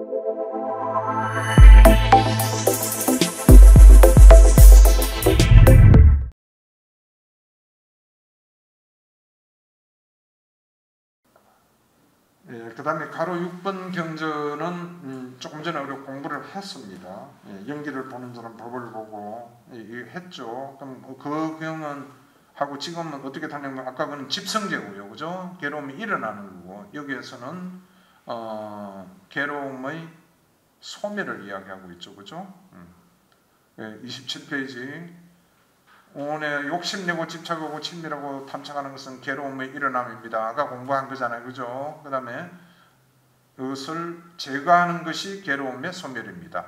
그 다음에 가로 6번 경전은 조금 전에 우리가 공부를 했습니다. 연기를 보는 사람 법을 보고 했죠. 그럼 그 경은 하고 지금은 어떻게 다냐면 아까 그는 집성제고요, 그죠? 괴로움이 일어나는 거고 여기에서는 괴로움의 소멸을 이야기하고 있죠, 그죠? 27페이지. 오늘 욕심내고 집착하고 친밀하고 탐착하는 것은 괴로움의 일어남입니다. 아까 공부한 거잖아요, 그죠? 그 다음에 그것을 제거하는 것이 괴로움의 소멸입니다.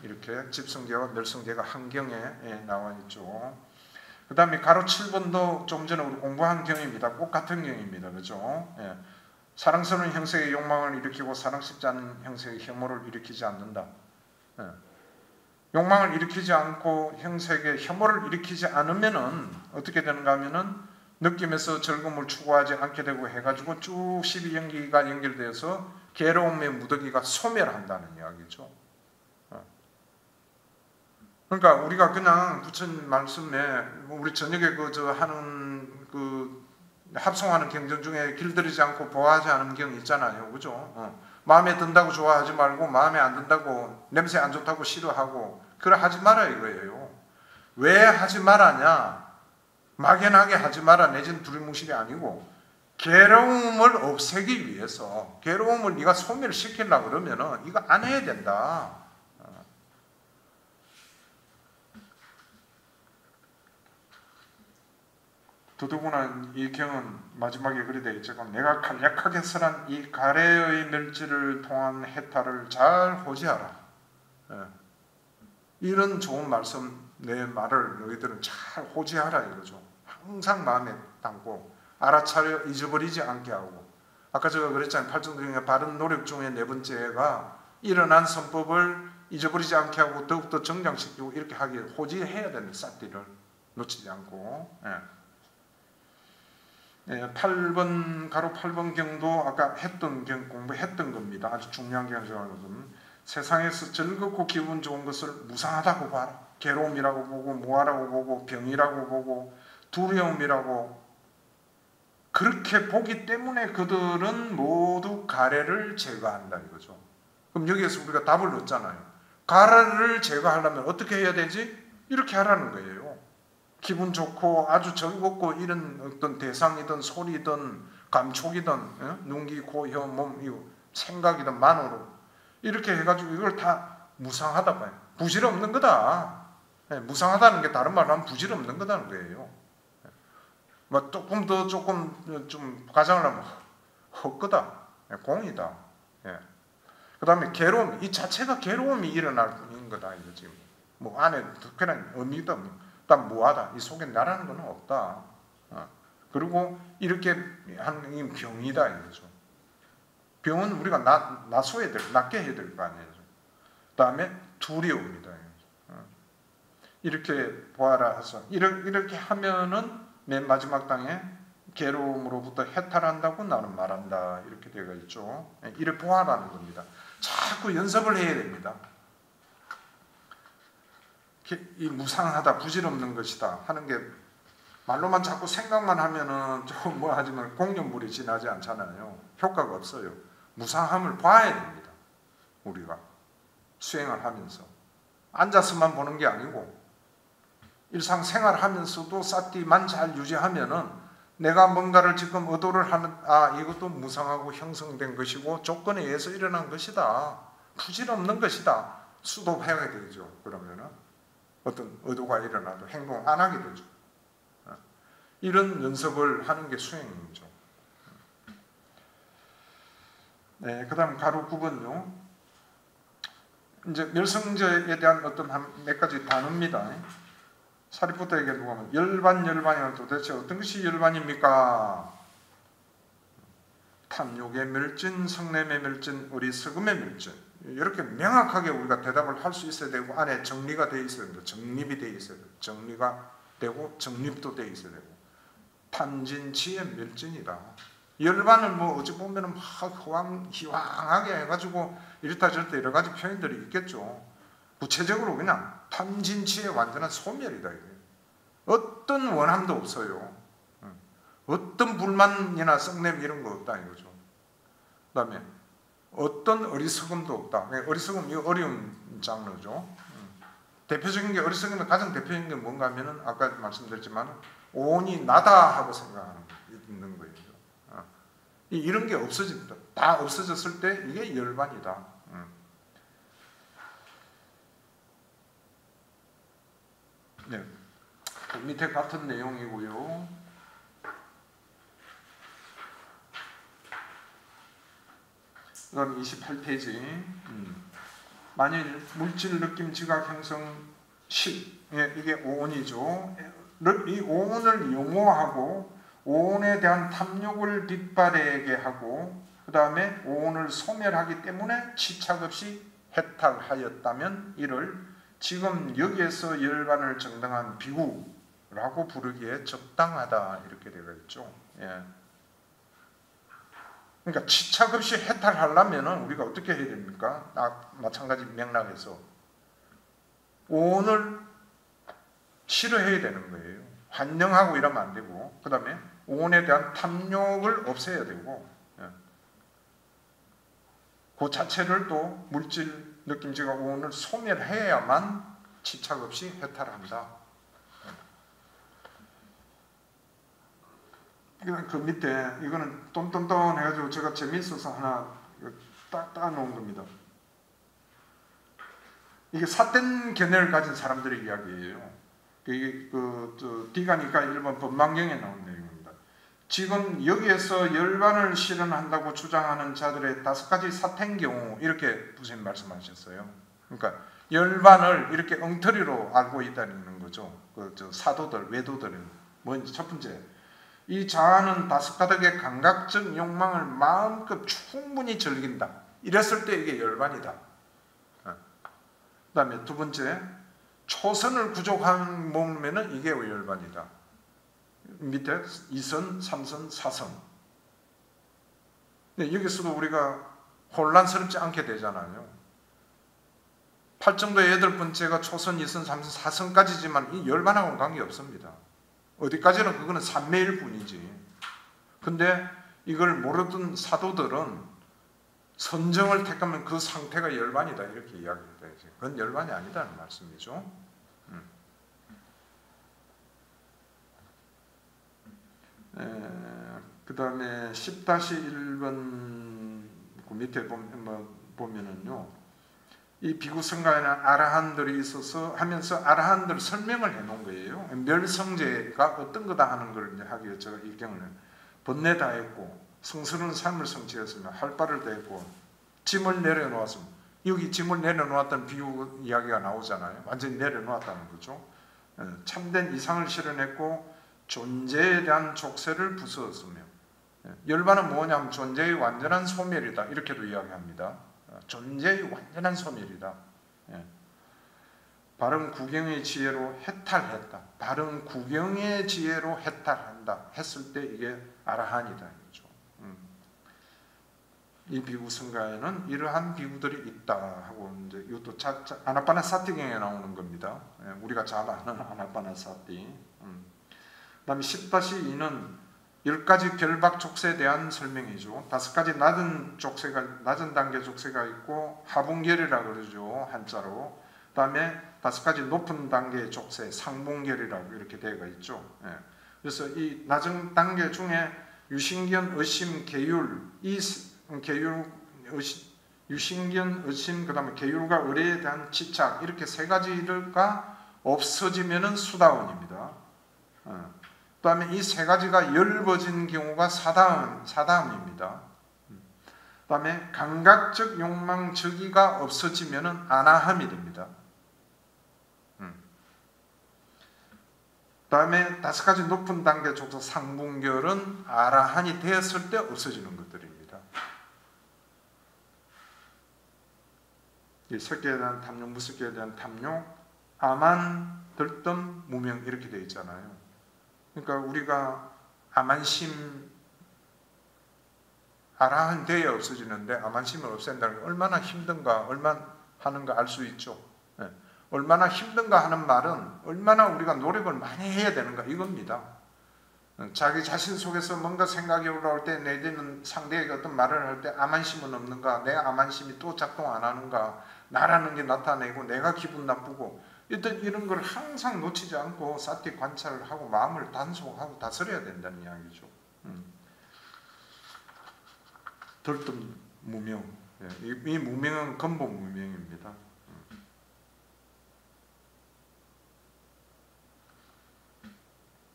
이렇게 집성제와 멸성제가 한경에 나와 있죠. 그 다음에 가로 7번도 좀 전에 우리 공부한 경입니다. 꼭 같은 경입니다, 그죠? 사랑스러운 형색의 욕망을 일으키고 사랑스럽지 않은 형색의 혐오를 일으키지 않는다. 욕망을 일으키지 않고 형색의 혐오를 일으키지 않으면은 어떻게 되는가 하면은 느낌에서 즐거움을 추구하지 않게 되고 해가지고 쭉 12연기가 연결되어서 괴로움의 무더기가 소멸한다는 이야기죠. 그러니까 우리가 그냥 부처님 말씀에 우리 저녁에 합성하는 경전 중에 길들이지 않고 보호하지 않은 경 있잖아요, 그죠? 마음에 든다고 좋아하지 말고 마음에 안 든다고 냄새 안 좋다고 싫어하고 그래 하지 마라 이거예요. 왜 하지 말아냐? 막연하게 하지 마라 내지는 두리뭉실이 아니고 괴로움을 없애기 위해서 괴로움을 네가 소멸시키려고 그러면은 이거 안 해야 된다. 더더구나 이 경은 마지막에 그리 되어 있죠. 내가 간략하게 설한 이 가래의 멸지를 통한 해탈을 잘 호지하라. 이런 좋은 말씀, 내 말을 너희들은 잘 호지하라 이거죠. 항상 마음에 담고 알아차려 잊어버리지 않게 하고. 아까 제가 그랬잖아요. 팔정도 중에 바른 노력 중에 네 번째가 일어난 선법을 잊어버리지 않게 하고 더욱더 정장시키고 이렇게 하기에 호지해야 되는 싹디를 놓치지 않고. 8번 가로 8번 경도 아까 했던 경 공부했던 겁니다. 아주 중요한 경이거든. 세상에서 즐겁고 기분 좋은 것을 무상하다고 봐라. 괴로움이라고 보고 무하라고 보고 병이라고 보고 두려움이라고 그렇게 보기 때문에 그들은 모두 가래를 제거한다 이거죠. 그럼 여기에서 우리가 답을 얻잖아요. 가래를 제거하려면 어떻게 해야 되지? 이렇게 하라는 거예요. 기분 좋고 아주 즐겁고 이런 어떤 대상이든 소리든 감촉이든 눈기, 코, 혀, 몸, 생각이든 만으로 이렇게 해가지고 이걸 다 무상하다 봐요. 부질없는 거다. 무상하다는 게 다른 말로 하면 부질없는 거다는 거예요. 조금 더 좀 가정을 하면 헛거다. 공이다. 그 다음에 괴로움, 이 자체가 괴로움이 일어날 뿐인 거다. 이거 지금 뭐 안에 특별한 의미도 없는. 일단 무하다. 이 속에 나라는 건 없다. 그리고 이렇게 하는 병이다 이거죠. 병은 우리가 낫게 해야 될 거 아니에요. 그 다음에 두려움이다. 이렇게 보아라 해서 이렇게 하면은 맨 마지막 땅에 괴로움으로부터 해탈한다고 나는 말한다. 이렇게 되어 있죠. 이를 보아라는 겁니다. 자꾸 연습을 해야 됩니다. 이 무상하다, 부질없는 것이다 하는 게 말로만 자꾸 생각만 하면은 좀 뭐 하지만 공연물이 지나지 않잖아요. 효과가 없어요. 무상함을 봐야 됩니다. 우리가 수행을 하면서 앉아서만 보는 게 아니고 일상생활하면서도 싹디만 잘 유지하면은 내가 뭔가를 지금 의도를 하는 이것도 무상하고 형성된 것이고 조건에 의해서 일어난 것이다. 부질없는 것이다. 수도해야 되죠. 그러면은 어떤 의도가 일어나도 행동 안 하게 되죠. 이런 연습을 하는 게 수행이죠. 그 다음 가로 9번요. 이제 멸성제에 대한 어떤 몇 가지 단어입니다. 사리푸트에게 누가 하면 열반이면 도대체 어떤 것이 열반입니까? 탐욕의 멸진, 성냄의 멸진, 어리석음의 멸진. 이렇게 명확하게 우리가 대답을 할 수 있어야 되고 안에 정리가 되어 있어야 됩니다. 정립이 되어 있어야 돼요. 정리가 되고 정립도 되어 있어야 되고 탐진치의 멸진이다. 열반을 뭐 어찌 보면은 막 희왕하게 해가지고 이렇다 저렇다 여러 가지 표현들이 있겠죠. 구체적으로 그냥 탐진치의 완전한 소멸이다. 이게. 어떤 원함도 없어요. 어떤 불만이나 썩냄 이런 거 없다 이거죠. 그 다음에 어떤 어리석음도 없다. 어리석음 이거 어려운 장르죠. 대표적인 게 어리석음의 가장 대표적인 게 뭔가 하면은 아까 말씀드렸지만 오온이 나다 하고 생각하는 있는 거예요. 이런 게 없어집니다. 다 없어졌을 때 이게 열반이다. 네. 그 밑에 같은 내용이고요. 그다음 28페이지. 만일 물질 느낌 지각 형성 식, 이게 오온이죠. 이 오온을 용어하고 오온에 대한 탐욕을 빗발하게 하고 그 다음에 오온을 소멸하기 때문에 치착 없이 해탈하였다면 이를 지금 여기에서 열반을 정당한 비구라고 부르기에 적당하다 이렇게 되어 있죠. 예. 그러니까 치착 없이 해탈하려면 우리가 어떻게 해야 됩니까? 마찬가지 맥락에서 오온을 싫어해야 되는 거예요. 환영하고 이러면 안 되고 그 다음에 오온에 대한 탐욕을 없애야 되고 그 자체를 또 물질 느낌지각 오온을 소멸해야만 치착 없이 해탈한다. 그 밑에 이거는 똠똠똠 해가지고 제가 재미있어서 하나 따놓은 겁니다. 이게 삿된 견해를 가진 사람들의 이야기예요. 이게 D가니까 일본 법망경에 나온 내용입니다. 지금 여기에서 열반을 실현한다고 주장하는 자들의 5가지 사태인 경우 이렇게 선생님 말씀하셨어요. 그러니까 열반을 이렇게 엉터리로 알고 있다는 거죠. 사도들, 외도들은 뭔지 첫 번째, 이 자아는 5가닥의 감각적 욕망을 마음껏 충분히 즐긴다. 이랬을 때 이게 열반이다. 그 다음에 두 번째, 초선을 구족한 몸에는 이게 열반이다. 밑에 2선, 3선, 4선. 여기서도 우리가 혼란스럽지 않게 되잖아요. 8정도의 8번째가 초선, 2선, 3선, 4선까지지만 이 열반하고는 관계없습니다. 어디까지는 그거는 산매일 뿐이지. 근데 이걸 모르던 사도들은 선정을 택하면 그 상태가 열반이다 이렇게 이야기합니다. 그건 열반이 아니다는 말씀이죠. 그 다음에 10-1번 그 밑에 보면은요, 이 비구성가에는 아라한들이 있어서 하면서 아라한들 설명을 해놓은 거예요. 멸성제가 어떤 거다 하는 걸 이제 하기 위해 제가 이 경우는 번뇌 다 했고 성스러운 삶을 성취했으며 할 바를 다 했고 짐을 내려놓았으면, 여기 짐을 내려놓았다는 비유 이야기가 나오잖아요. 완전히 내려놓았다는 거죠. 참된 이상을 실현했고 존재에 대한 족쇄를 부수었으며, 열반은 뭐냐면 존재의 완전한 소멸이다 이렇게도 이야기합니다. 존재의 완전한 소멸이다. 바른 구경의 지혜로 해탈했다. 바른 구경의 지혜로 해탈한다 했을 때 이게 아라한이다. 이 비구 성가에는 이러한 비구들이 있다 하고 이제 이것도 아나파나사티경에 나오는 겁니다. 우리가 잘 아는 아나파나사티. 그다음에 10-2는 10가지 결박 족쇄에 대한 설명이죠. 5가지 낮은 단계 족쇄가 있고 하분결이라고 그러죠, 한자로. 그다음에 5가지 높은 단계의 족쇄, 상분결이라고 이렇게 되어 있죠. 그래서 이 낮은 단계 중에 유신견, 의심, 계율, 유신견, 의심, 그다음에 계율과 의뢰에 대한 치착 이렇게 3가지가 없어지면은 수다원입니다. 그 다음에 이 3가지가 열버진 경우가 사다음입니다. 그 다음에 감각적 욕망 저기가 없어지면 아나함이 됩니다. 그 다음에 5가지 높은 단계 족쇄 상분결은 아라한이 되었을 때 없어지는 것들입니다. 이色에 대한 탐욕, 무색에 대한 탐욕, 아만, 들뜸, 무명 이렇게 되어 있잖아요. 그러니까 우리가 아만심 아라한 대에 없어지는데 아만심을 없앤다는 게 얼마나 힘든가, 얼마나 하는가 알 수 있죠. 예. 얼마나 힘든가 하는 말은 얼마나 우리가 노력을 많이 해야 되는가 이겁니다. 자기 자신 속에서 뭔가 생각이 올라올 때 내지는 상대에게 어떤 말을 할 때 아만심은 없는가, 내 아만심이 또 작동 안 하는가, 나라는 게 나타내고 내가 기분 나쁘고 이런 걸 항상 놓치지 않고 사티 관찰을 하고 마음을 단속하고 다스려야 된다는 이야기죠. 들뜸 무명, 이 무명은 근본 무명입니다.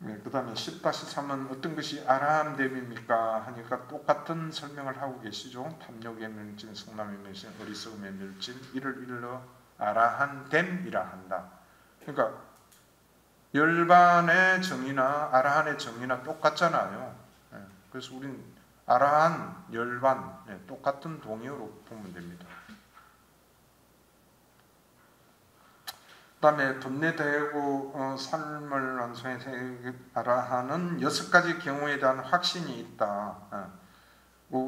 그 다음에 10-3은 어떤 것이 아라함됨입니까? 하니까 똑같은 설명을 하고 계시죠. 탐욕의 멸진, 성남의 멸진, 어리석음의 멸진, 이를 일러 아라한됨이라 한다. 그러니까 열반의 정의나 아라한의 정의나 똑같잖아요. 그래서 우린 아라한, 열반 똑같은 동의어로 보면 됩니다. 그 다음에 번뇌되고 삶을 완성해서 아라한은 6가지 경우에 대한 확신이 있다.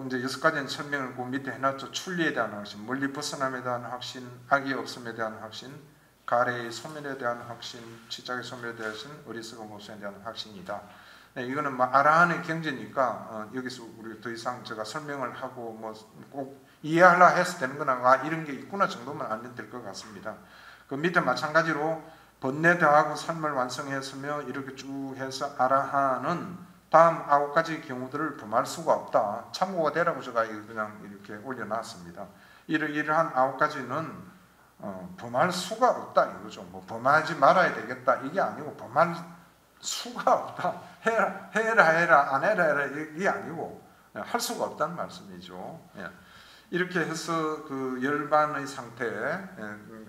이제 6가지는 설명을 그 밑에 해놨죠. 출리에 대한 확신, 멀리 벗어남에 대한 확신, 악이 없음에 대한 확신, 가래의 소멸에 대한 확신, 지적의 소멸에 대한 확신, 어리석음 없음에 대한 확신이다. 이거는 뭐 아라한의 경제니까 여기서 우리 더 이상 제가 설명을 하고 뭐 꼭 이해하려 해서 되는 거나 이런 게 있구나 정도만 알면 될 것 같습니다. 그 밑에 마찬가지로 번뇌되하고 삶을 완성했으며 이렇게 쭉 해서 아라한은 다음 9가지 경우들을 범할 수가 없다. 참고가 되라고 제가 그냥 이렇게 올려놨습니다. 이러한 9가지는 범할 수가 없다 이거죠. 뭐 범하지 말아야 되겠다 이게 아니고 범할 수가 없다. 해라 안 해라 이게 아니고 할 수가 없다는 말씀이죠. 이렇게 해서 그 열반의 상태에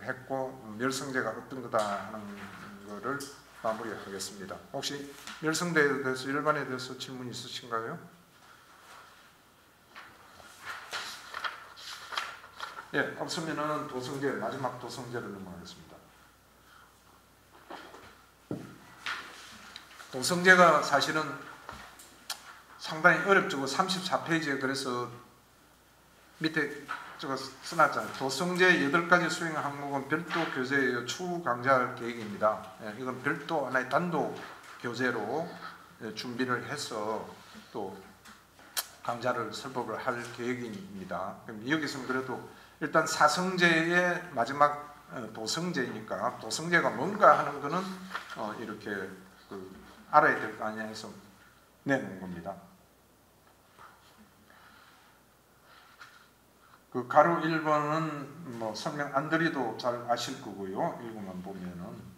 했고 멸성제가 어떤 거다 하는 거를 마무리하겠습니다. 혹시 멸성제에 대해서 열반에 대해서 질문 있으신가요? 없으면은 도성제 마지막 도성제를 넘어가겠습니다. 도성제가 사실은 상당히 어렵죠. 34페이지에 그래서 밑에 저거 써놨잖아요. 도성제 8가지 수행 항목은 별도 교재예요. 추후 강좌할 계획입니다. 이건 별도 하나의 단독 교재로 준비를 해서 또 강좌를 설법을 할 계획입니다. 그럼 여기서는 그래도 일단 사성제의 마지막 도성제니까 도성제가 뭔가 하는 거는 이렇게 알아야 될 거 아니야 해서 내놓은 겁니다. 그 가로 1번은 뭐 설명 안 드려도 잘 아실 거고요. 읽고만 보면은.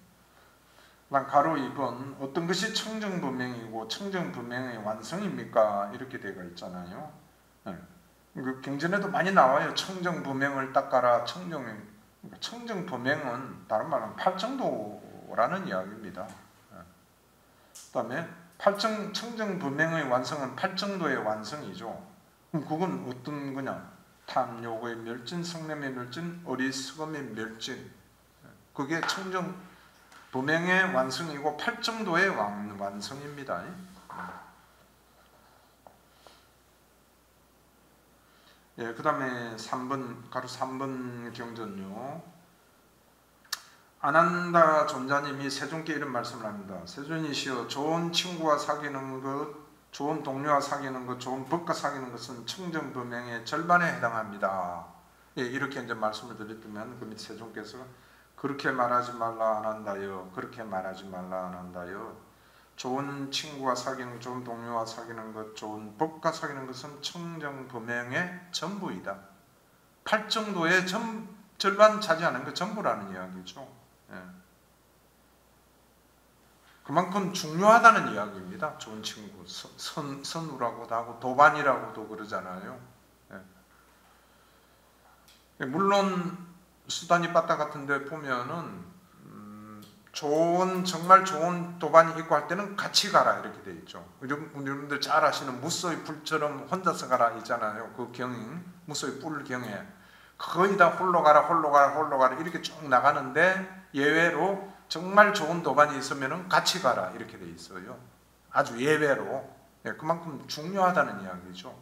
가로 2번 어떤 것이 청정분명이고 청정분명의 완성입니까? 이렇게 되어 있잖아요. 그 경전에도 많이 나와요. 청정분명을 닦아라. 청정분명은 다른 말은 팔정도라는 이야기입니다. 그 다음에 청정분명의 완성은 팔정도의 완성이죠. 그럼 그건 어떤 거냐? 탐욕의 멸진, 성냄의 멸진, 어리석음의 멸진. 그게 청정분명의 완성이고 팔정도의 완성입니다. 그 다음에 3번, 가로 3번 경전요. 아난다 존자님이 세존께 이런 말씀을 합니다. 세존이시여, 좋은 친구와 사귀는 것, 좋은 동료와 사귀는 것, 좋은 법과 사귀는 것은 청정분명의 절반에 해당합니다. 이렇게 이제 말씀을 드렸다면 그 밑 세존께서 그렇게 말하지 말라 안 한다요. 그렇게 말하지 말라 안 한다요. 좋은 친구와 사귀는 것, 좋은 동료와 사귀는 것, 좋은 법과 사귀는 것은 청정분명의 전부이다. 팔정도의 절반 차지하는 것 전부라는 이야기죠. 그만큼 중요하다는 이야기입니다. 좋은 친구, 선우라고도 하고 도반이라고도 그러잖아요. 물론 수다니 바타 같은 데 보면은 정말 좋은 도반이 있고 할 때는 같이 가라 이렇게 돼 있죠. 여러분들 잘 아시는 무소의 뿔처럼 혼자서 가라 있잖아요. 그 경인 무소의 뿔 경에 거의 다 홀로 가라 이렇게 쭉 나가는데 예외로 정말 좋은 도반이 있으면 같이 가라 이렇게 돼 있어요. 아주 예외로. 그만큼 중요하다는 이야기죠.